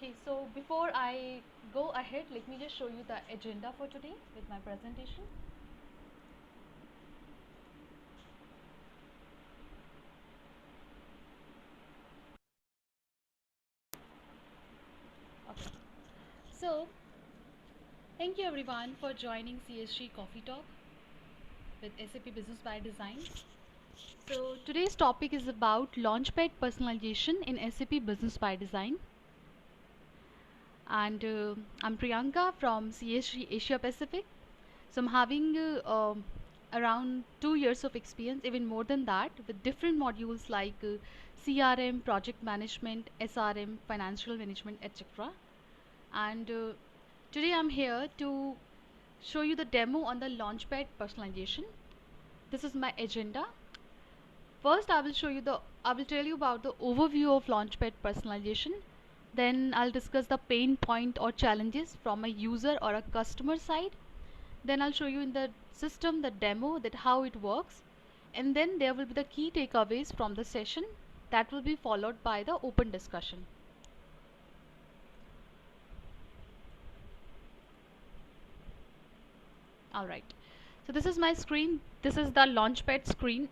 Okay, so before I go ahead, let me just show you the agenda for today with my presentation. Okay, so thank you everyone for joining CSG Coffee Talk with SAP Business by Design. So today's topic is about Launchpad personalization in SAP Business by Design. And I'm Priyanka from CSG Asia Pacific. So I'm having around 2 years of experience, even more than that, with different modules like CRM, project management, SRM, financial management, etc. And today I'm here to show you the demo on the Launchpad personalization. This is my agenda. First, I will tell you about the overview of Launchpad personalization. Then I'll discuss the pain point or challenges from a user or a customer side. Then I'll show you in the system the demo that how it works, and then there will be the key takeaways from the session that will be followed by the open discussion. Alright, so this is my screen. This is the Launchpad screen.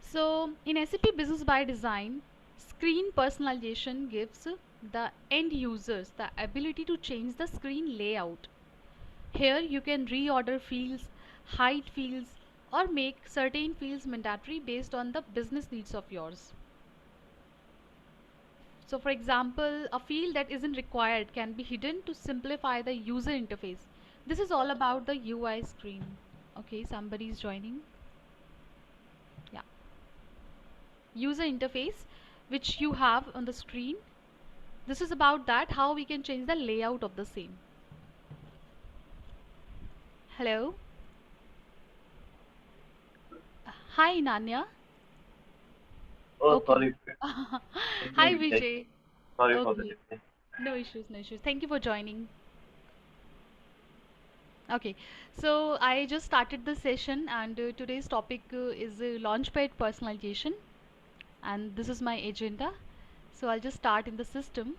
So in SAP Business by Design, screen personalization gives the end users the ability to change the screen layout. Here you can reorder fields, hide fields, or make certain fields mandatory based on the business needs of yours. So for example, a field that isn't required can be hidden to simplify the user interface. This is all about the UI screen. Okay, somebody is joining. Yeah. User interface which you have on the screen. This is about that how we can change the layout of the same. Hello. Hi Nanya. Oh, Okay. sorry. Thank you, Hi Vijay. Vijay. Sorry for the Okay. delay. No issues, no issues. Thank you for joining. Okay, so I just started the session, and today's topic is Launchpad personalization, and this is my agenda. So I'll just start in the system.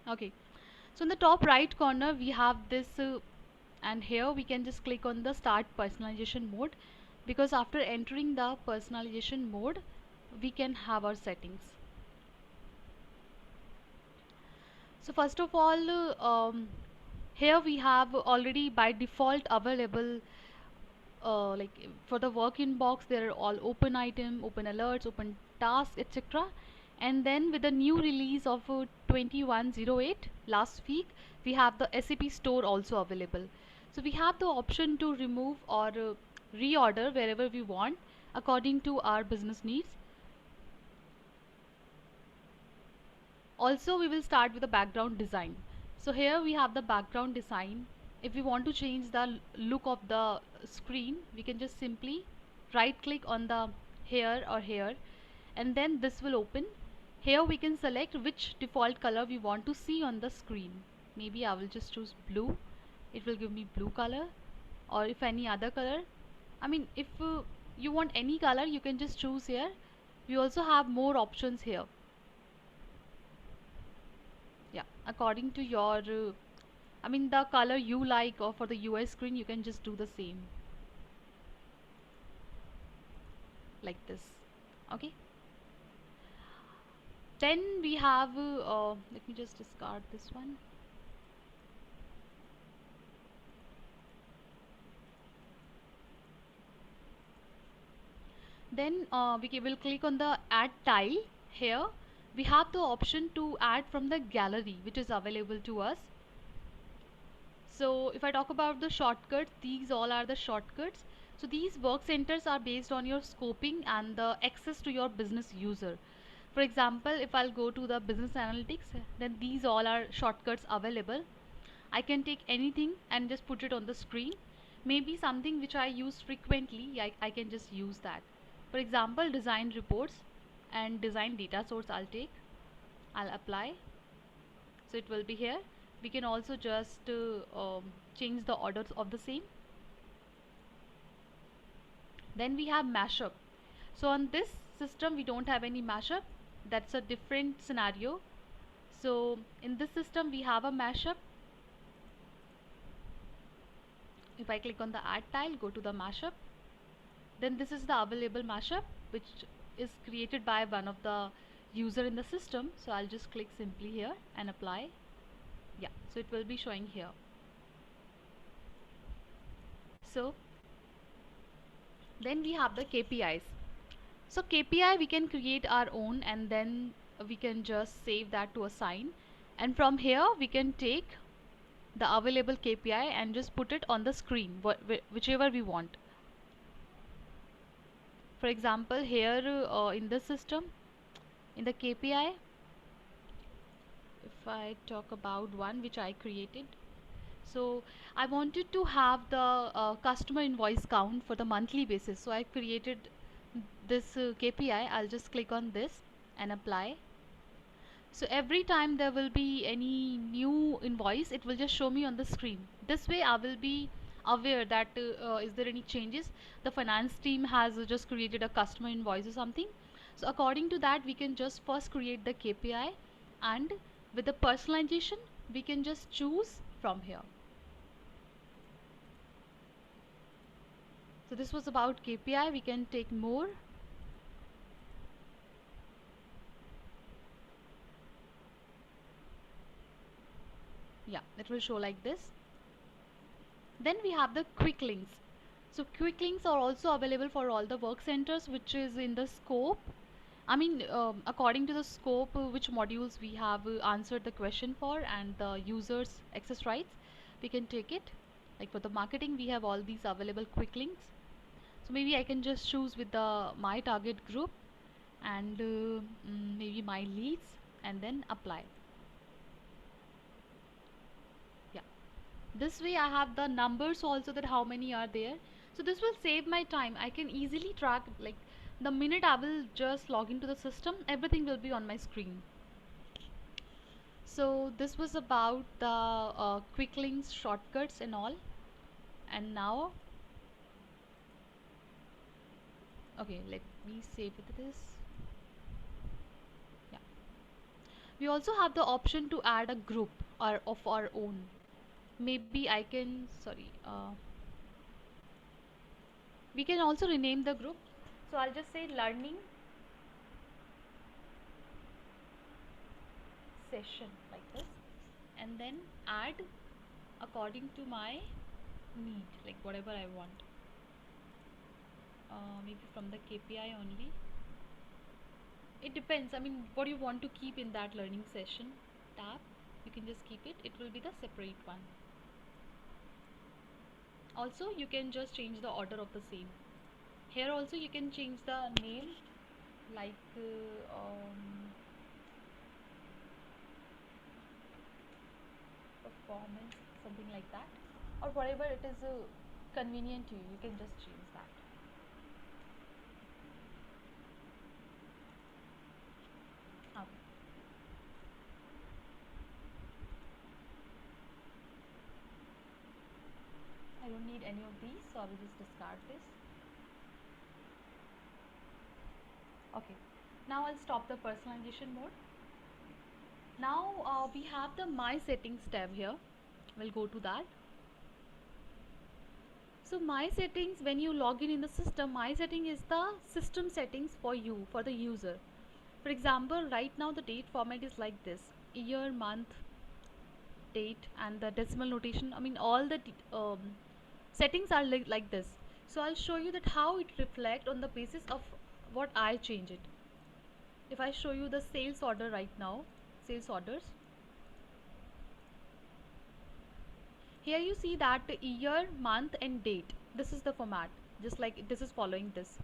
Okay, so in the top right corner we have this, and here we can just click on the start personalization mode, because after entering the personalization mode, we can have our settings. So first of all, here we have already by default available, like for the work inbox there are all open item, open alerts, open tasks, etc. And then with the new release of 2108 last week, we have the SAP store also available. So we have the option to remove or reorder wherever we want according to our business needs. Also we will start with the background design. So here we have the background design. If we want to change the look of the screen, we can just simply right click on the here or here, and then this will open. Here we can select which default color we want to see on the screen. Maybe I will just choose blue. It will give me blue color, or if any other color. I mean, if you want any color, you can just choose here. We also have more options here. Yeah, according to your I mean the color you like, or for the UI screen you can just do the same like this. Okay, then we have let me just discard this one. Then will click on the add tile. Here we have the option to add from the gallery which is available to us. So if I talk about the shortcuts, these all are the shortcuts. So these work centers are based on your scoping and the access to your business user. For example, if I'll go to the business analytics, then these all are shortcuts available. I can take anything and just put it on the screen. Maybe something which I use frequently, I can just use that. For example, design reports and design data source I'll apply. So it will be here. We can also just change the orders of the same. Then we have mashup. So on this system we don't have any mashup. That's a different scenario. So in this system we have a mashup. If I click on the add tile, go to the mashup, then this is the available mashup which is created by one of the user in the system. So I'll just click simply here and apply. Yeah, so it will be showing here. So then we have the KPIs. So KPI we can create our own, and then we can just save that to assign, and from here we can take the available KPI and just put it on the screen, whichever we want. For example, here in this system, in the KPI, if I talk about one which I created, so I wanted to have the customer invoice count for the monthly basis. So I created this KPI. I'll just click on this and apply. So every time there will be any new invoice, it will just show me on the screen. This way I will be aware that is there any changes. The finance team has just created a customer invoice or something. So according to that, we can just first create the KPI, and with the personalization we can just choose from here. So this was about KPI. We can take more. Yeah, it will show like this. Then we have the quick links. So quick links are also available for all the work centers, which is in the scope. I mean, according to the scope, which modules we have answered the question for, and the users access rights, we can take it. Like for the marketing, we have all these available quick links. So maybe I can just choose with the my target group, and maybe my leads, and then apply. Yeah, this way I have the numbers also, that how many are there. So this will save my time. I can easily track, like the minute I will just log into the system, everything will be on my screen. So this was about the quick links, shortcuts and all. And now, okay, let me save this. Yeah, we also have the option to add a group or of our own. Maybe I can, sorry, we can also rename the group. So I'll just say learning session like this, and then add according to my need, like whatever I want. Maybe from the KPI only. It depends. I mean, what you want to keep in that learning session tab, you can just keep it. It will be the separate one. Also, you can just change the order of the same. Here also you can change the name, like performance, something like that, or whatever it is convenient to you. You can just change that. Okay. I don't need any of these, so I will just discard this. Okay, now I'll stop the personalization mode. Now we have the my settings tab here. We'll go to that. So my settings, when you log in the system, my setting is the system settings for you, for the user. For example, right now the date format is like this: year, month, date, and the decimal notation. I mean, all the settings are like this. So I'll show you that how it reflect on the basis of what I change it. If I show you the sales order right now, sales orders, here you see that year, month and date, this is the format, just like this is following this.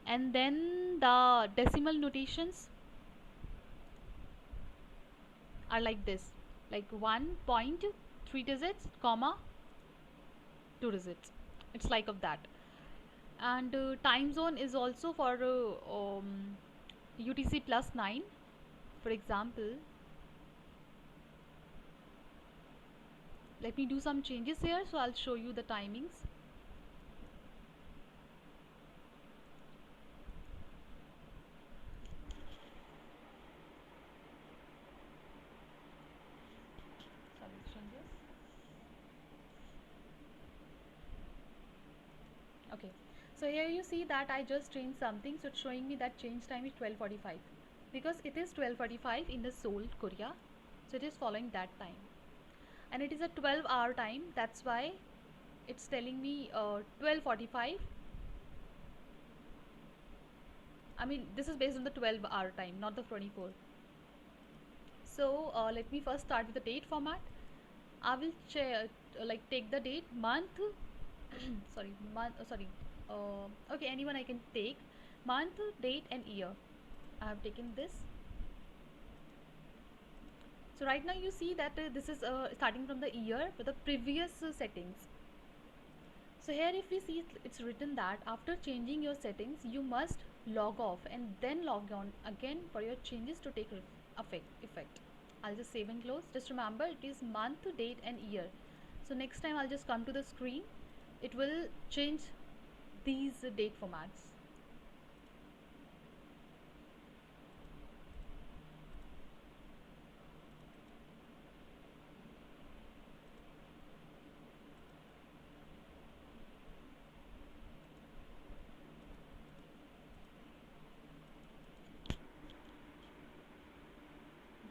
And then the decimal notations are like this, like 1.3 digits, comma 2 digits. It's like of that. And time zone is also for UTC plus 9. For example, let me do some changes here, so I'll show you the timings. Okay, so here you see that I just changed something, so it's showing me that change time is 12:45 because it is 12:45 in the Seoul, Korea, so it is following that time, and it is a 12-hour time. That's why it's telling me 12:45. I mean, this is based on the 12-hour time, not the 24. So let me first start with the date format. I will take the date, month, sorry, month, okay, anyone I can take, month, date, and year. I have taken this. So right now you see that this is starting from the year with the previous settings. So here if we see it's written that after changing your settings, you must log off and then log on again for your changes to take effect. I'll just save and close. Just remember it is month, date, and year. So next time I'll just come to the screen. It will change these date formats.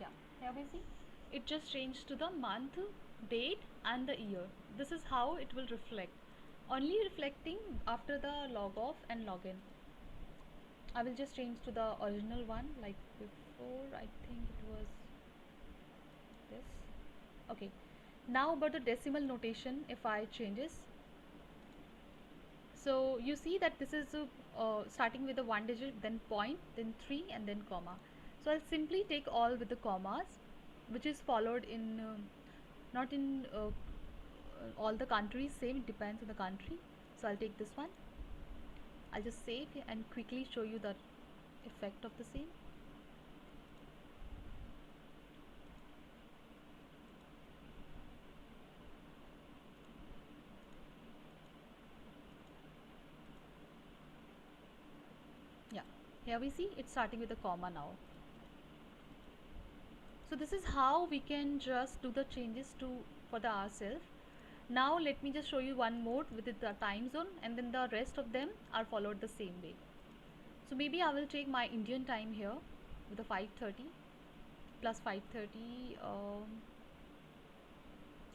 Yeah, here we see it just changed to the month, date, and the year. This is how it will reflect. Only reflecting after the log off and login. I will just change to the original one like before. I think it was this. Okay. Now about the decimal notation, if I changes. So you see that this is starting with a one digit, then point, then three, and then comma. So I'll simply take all with the commas, which is followed in not in all the countries same. It depends on the country. So I'll take this one. I'll just save and quickly show you the effect of the same. Yeah, here we see it's starting with a comma now. So this is how we can just do the changes to for the ourselves. Now let me just show you one more with the time zone, and then the rest of them are followed the same way. So maybe I will take my Indian time here with the 5:30 plus 5:30,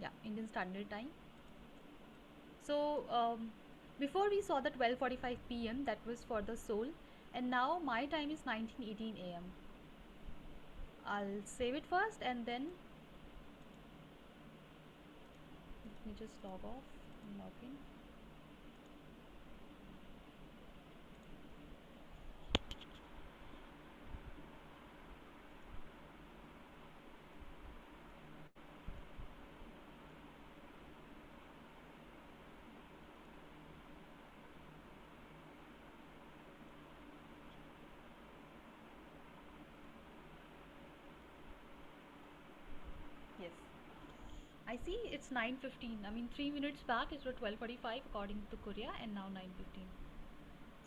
yeah, Indian Standard Time. So before we saw the 12:45 p.m. that was for the Seoul, and now my time is 19:18 a.m. I'll save it first and then let me just log off and log in. Yes, I see it's 9:15. I mean 3 minutes back it was 12:45 according to Korea, and now 9:15.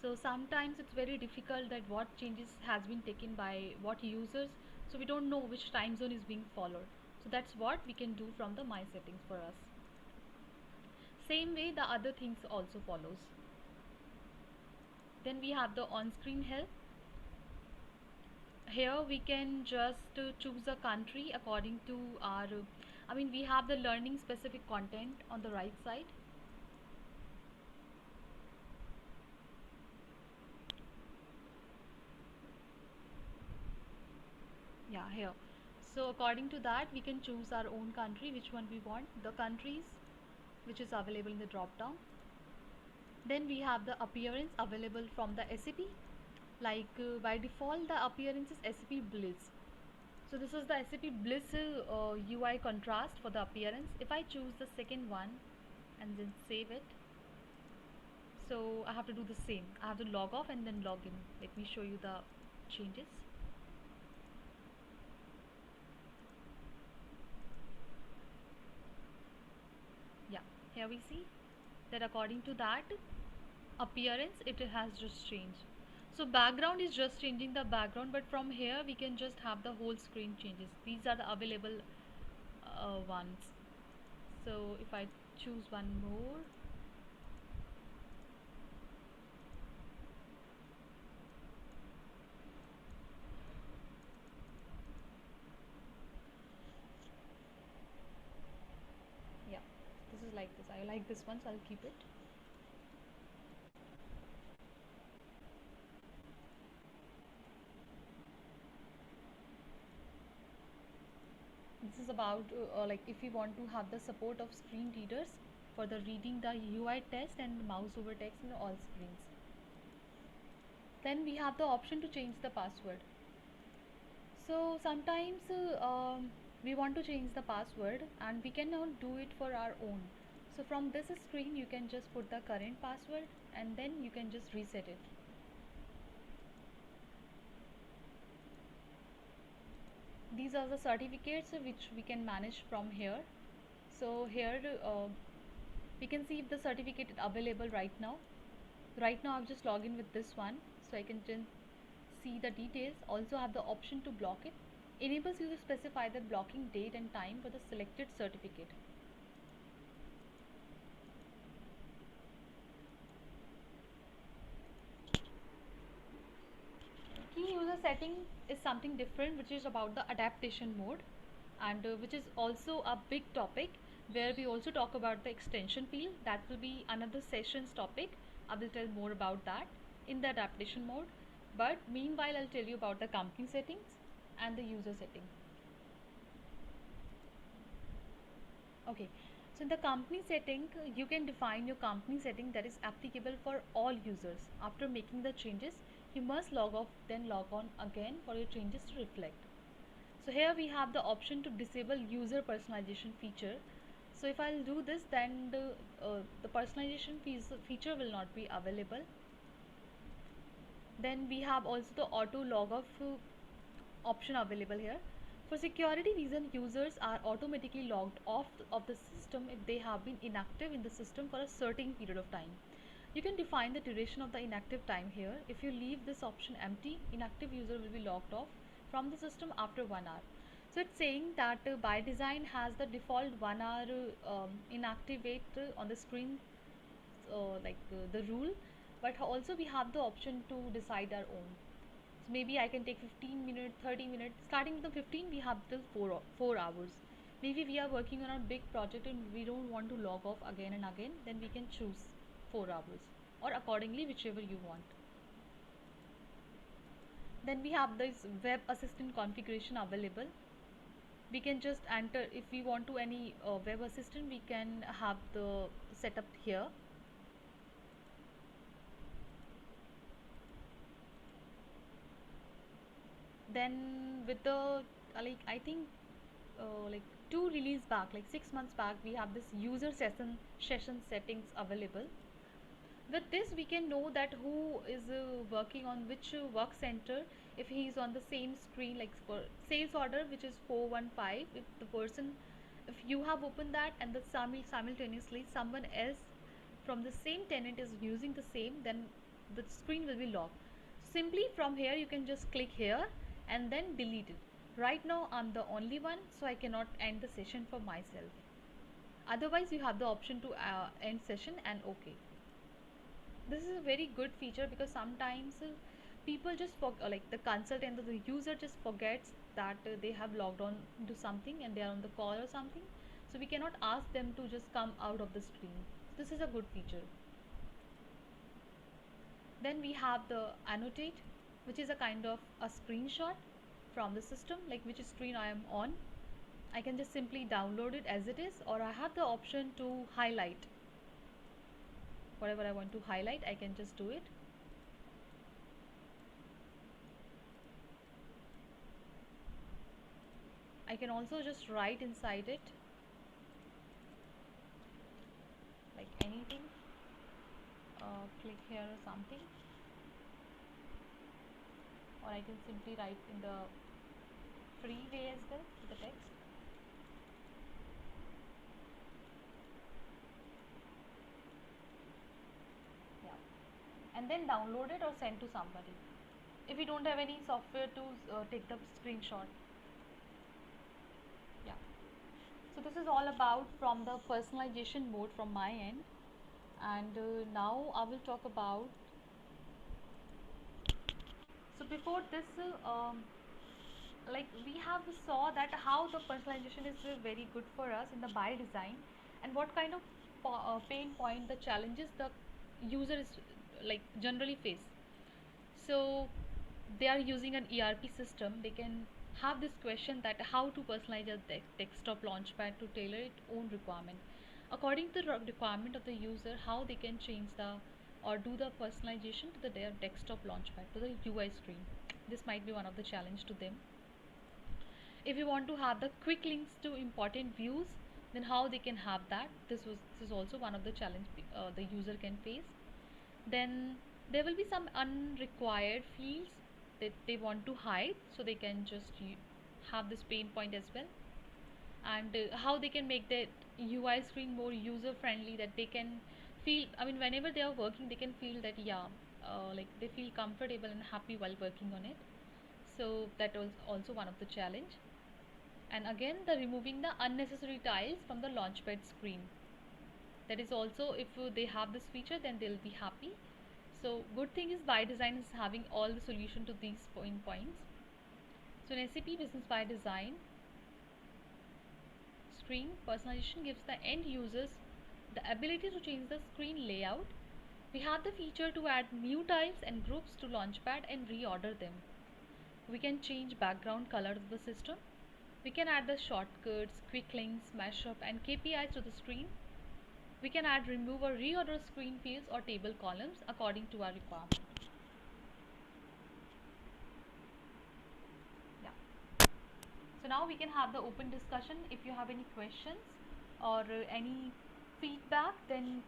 So sometimes it's very difficult that what changes has been taken by what users, so we don't know which time zone is being followed. So that's what we can do from the my settings for us. Same way the other things also follows. Then we have the on-screen help. Here we can just choose a country according to our I mean we have the learning specific content on the right side. Yeah, here. So according to that we can choose our own country, which one we want, the countries which is available in the drop down. Then we have the appearance available from the SAP. Like by default the appearance is SAP Bliss. So this is the SAP Bliss UI contrast for the appearance. If I choose the second one and then save it, so I have to do the same. I have to log off and then log in. Let me show you the changes. Yeah, here we see that according to that appearance it has just changed. So background is just changing the background, but from here we can just have the whole screen changes. These are the available ones. So if I choose one more, like this one, so I'll keep it. This is about like if we want to have the support of screen readers for the reading the UI text and mouse over text in all screens. Then we have the option to change the password. So sometimes we want to change the password and we cannot do it for our own. So from this screen you can just put the current password and then you can just reset it. These are the certificates which we can manage from here. So here we can see if the certificate is available right now. Right now I've just logged in with this one, so I can just see the details. Also have the option to block it. Enables you to specify the blocking date and time for the selected certificate. Key user setting is something different, which is about the adaptation mode, and which is also a big topic where we also talk about the extension field. That will be another session's topic. I will tell more about that in the adaptation mode. But meanwhile, I'll tell you about the company settings and the user setting. Okay, so in the company setting, you can define your company setting that is applicable for all users. After making the changes, you must log off, then log on again for your changes to reflect. So here we have the option to disable user personalization feature. So if I'll do this, then the personalization feature will not be available. Then we have also the auto log off option available here. For security reason, users are automatically logged off of the system if they have been inactive in the system for a certain period of time. You can define the duration of the inactive time here. If you leave this option empty, inactive user will be logged off from the system after 1 hour. So it's saying that by design has the default 1 hour inactivate on the screen, the rule, but also we have the option to decide our own. So maybe I can take 15 minutes, 30 minutes. Starting with the 15, we have till 4 hours. Maybe we are working on a big project and we don't want to log off again and again, then we can choose 4 hours or accordingly whichever you want. Then we have this web assistant configuration available. We can just enter if we want to any web assistant, we can have the setup here. Then with the like I think like two release back, like 6 months back, we have this user session settings available. With this we can know that who is working on which work center. If he is on the same screen, like for sales order which is 415, if the person, if you have opened that and the simultaneously someone else from the same tenant is using the same, then the screen will be locked. Simply from here you can just click here and then delete it. Right now I'm the only one, so I cannot end the session for myself. Otherwise you have the option to end session and okay. This is a very good feature because sometimes people just like the consultant or the user just forgets that they have logged on to something and they are on the call or something, so we cannot ask them to just come out of the screen. This is a good feature. Then we have the annotate, which is a kind of a screenshot from the system, like which screen I am on. I can just simply download it as it is, or I have the option to highlight. Whatever I want to highlight, I can just do it. I can also just write inside it like anything, click here or something, or I can simply write in the free way as well with the text. Yeah, and then download it or send to somebody if you don't have any software to take the screenshot. Yeah, so this is all about from the personalization mode from my end. And now I will talk about, so before this like we have saw that how the personalization is very good for us in the by design and what kind of pain point, the challenges the user is like generally face. So they are using an ERP system. They can have this question that how to personalize a desktop launchpad to tailor its own requirement according to the requirement of the user. How they can change the or do the personalization to their desktop launchpad to the UI screen. This might be one of the challenge to them. If you want to have the quick links to important views, then how they can have that. This is also one of the challenge the user can face. Then there will be some unrequired fields that they want to hide, so they can just have this pain point as well. And how they can make the UI screen more user friendly, that they can feel, I mean, whenever they are working they can feel that, yeah, like they feel comfortable and happy while working on it. So that was also one of the challenge. And again, the removing the unnecessary tiles from the launchpad screen, that is also, if they have this feature then they'll be happy. So good thing is by design is having all the solution to these points. So in SAP Business by Design screen personalization gives the end users the ability to change the screen layout. We have the feature to add new tiles and groups to launchpad and reorder them. We can change background color of the system. We can add the shortcuts, quick links, mashup and KPIs to the screen. We can add, remove or reorder screen fields or table columns according to our requirement. Yeah. So now we can have the open discussion. If you have any questions or any feedback, then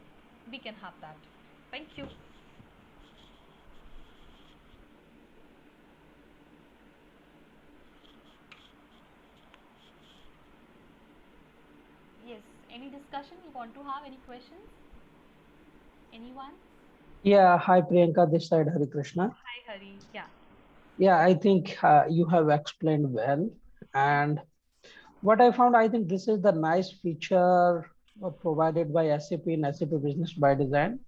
we can have that. Thank you. Yes. Any discussion you want to have? Any questions? Anyone? Yeah, hi Priyanka, this side Hari Krishna. Hi, Hari. Yeah. Yeah, I think you have explained well. And what I found, I think this is the nice feature provided by SAP in SAP Business by Design,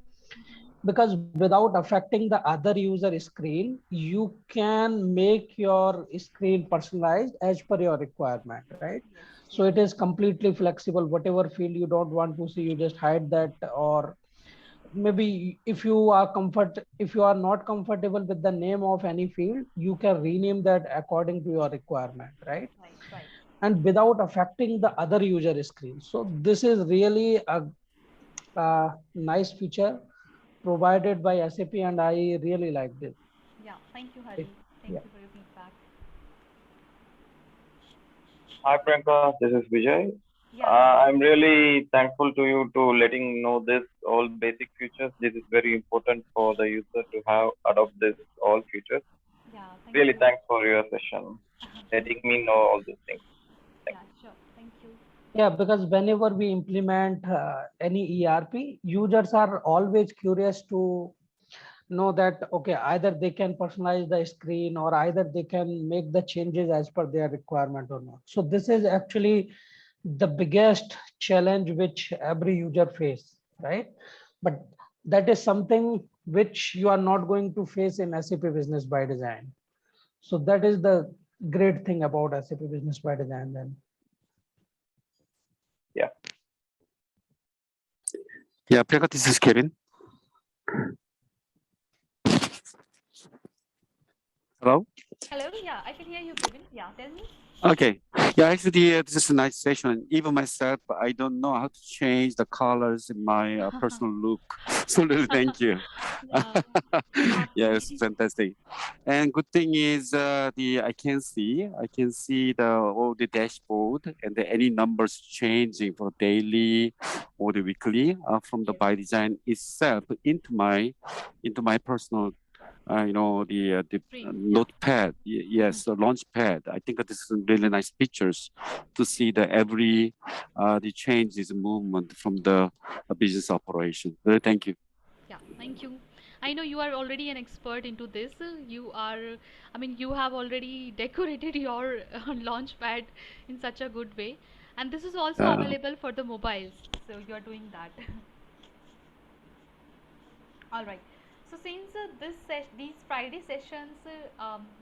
because without affecting the other user screen, you can make your screen personalized as per your requirement, right? Yes. So Yes. it is completely flexible. Whatever field you don't want to see, you just hide that, or maybe if you are not comfortable with the name of any field, you can rename that according to your requirement, right? Right. Right. And without affecting the other user screen. So this is really a nice feature provided by SAP, and I really liked it. Yeah. Thank you, Hari. Thank Yeah. you for your feedback. Hi Priyanka, this is Vijay. Yeah. I'm really thankful to you to letting know this all basic features. This is very important for the user to have adopt this all features. Yeah. Thank Really you. thanks for your session, Thank letting you. me know all these things. Yeah. Sure. Thank you. Yeah, because whenever we implement any ERP, users are always curious to know that, okay, either they can personalize the screen or either they can make the changes as per their requirement or not. So this is actually the biggest challenge which every user face, right? But that is something which you are not going to face in SAP Business by Design. So that is the great thing about SAP Business by Design then. Yeah. Yeah, Priyanka, this is Kevin. Hello? Hello. Yeah. I can hear you, Kevin. Yeah. Tell me. Okay. Yeah, actually, this is a nice session. Even myself, I don't know how to change the colors in my personal look. So really, thank you. Yeah. Yeah, it's Happy. fantastic. And good thing is I can see the all the dashboard and any numbers changing for daily or the weekly from the Yes. by design itself into my personal the Screen. Yeah. notepad. Yes, the launch pad. I think that this is really nice pictures to see the every the changes movement from the business operation. Really, thank you. Yeah, thank you. I know you are already an expert into this. You are, I mean, you have already decorated your launch pad in such a good way. And this is also available for the mobiles. So you are doing that. All right. So since these Friday sessions,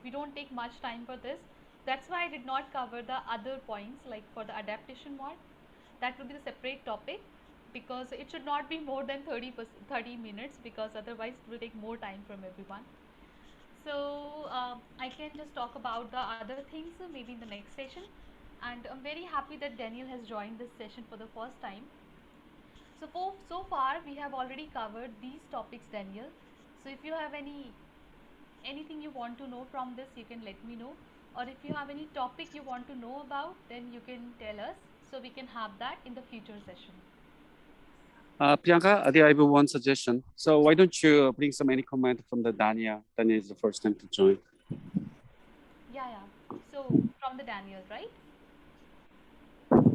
we don't take much time for this. That's why I did not cover the other points like for the adaptation mod. That will be the separate topic. because it should not be more than 30 minutes, because otherwise it will take more time from everyone. So I can just talk about the other things maybe in the next session. And I'm very happy that Daniel has joined this session for the first time. So far we have already covered these topics, Daniel. So if you have anything you want to know from this, you can let me know. Or if you have any topic you want to know about, then you can tell us, so we can have that in the future session. Priyanka, I have one suggestion. So why don't you bring some any comment from the Dania? Dania is the first time to join. Yeah. So from the Daniel, right?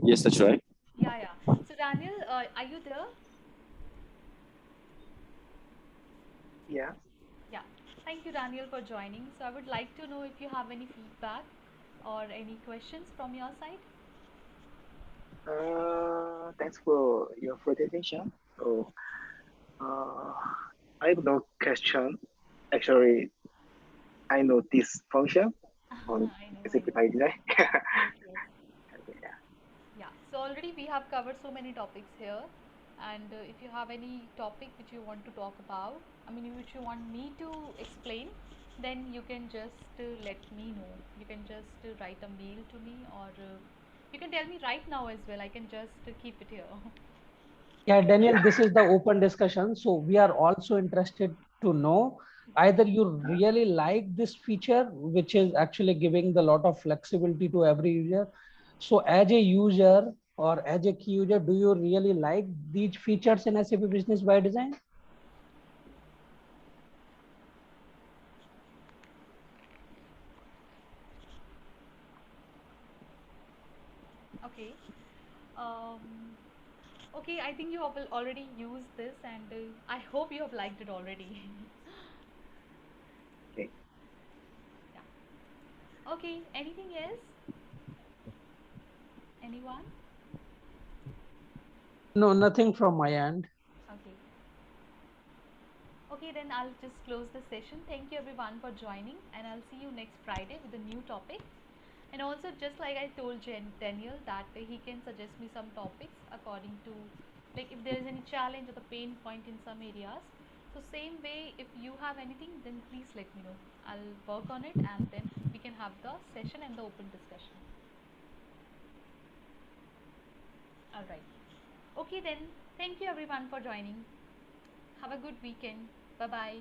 Yes, that's right. Yeah. So Daniel, are you there? Yeah. Yeah. Thank you, Daniel, for joining. So I would like to know if you have any feedback or any questions from your side. Thanks for your presentation. So, uh, I have no question. Actually, I know this function on I know, I SAP know. Design. Yes. Yeah. Yeah. So already we have covered so many topics here, and if you have any topic which you want to talk about, I mean, which you want me to explain, then you can just let me know. You can just write a mail to me, or you can tell me right now as well. I can just keep it here. Yeah, Daniel, Yeah. this is the open discussion. So we are also interested to know either you really like this feature, which is actually giving the lot of flexibility to every user. So as a user or as a key user, do you really like these features in SAP Business by Design? Okay. Um, okay, I think you have already used this, and I hope you have liked it already. Okay. Yeah. Okay, anything else? Anyone? No, nothing from my end. Okay. Okay, then I'll just close the session. Thank you everyone for joining, and I'll see you next Friday with a new topic. And also, just like I told Daniel, that he can suggest me some topics according to, like, if there is any challenge or the pain point in some areas. So same way, if you have anything, then please let me know. I'll work on it, and then we can have the session and the open discussion. All right. Okay then. Thank you everyone for joining. Have a good weekend. Bye bye.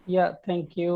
Yeah, thank you.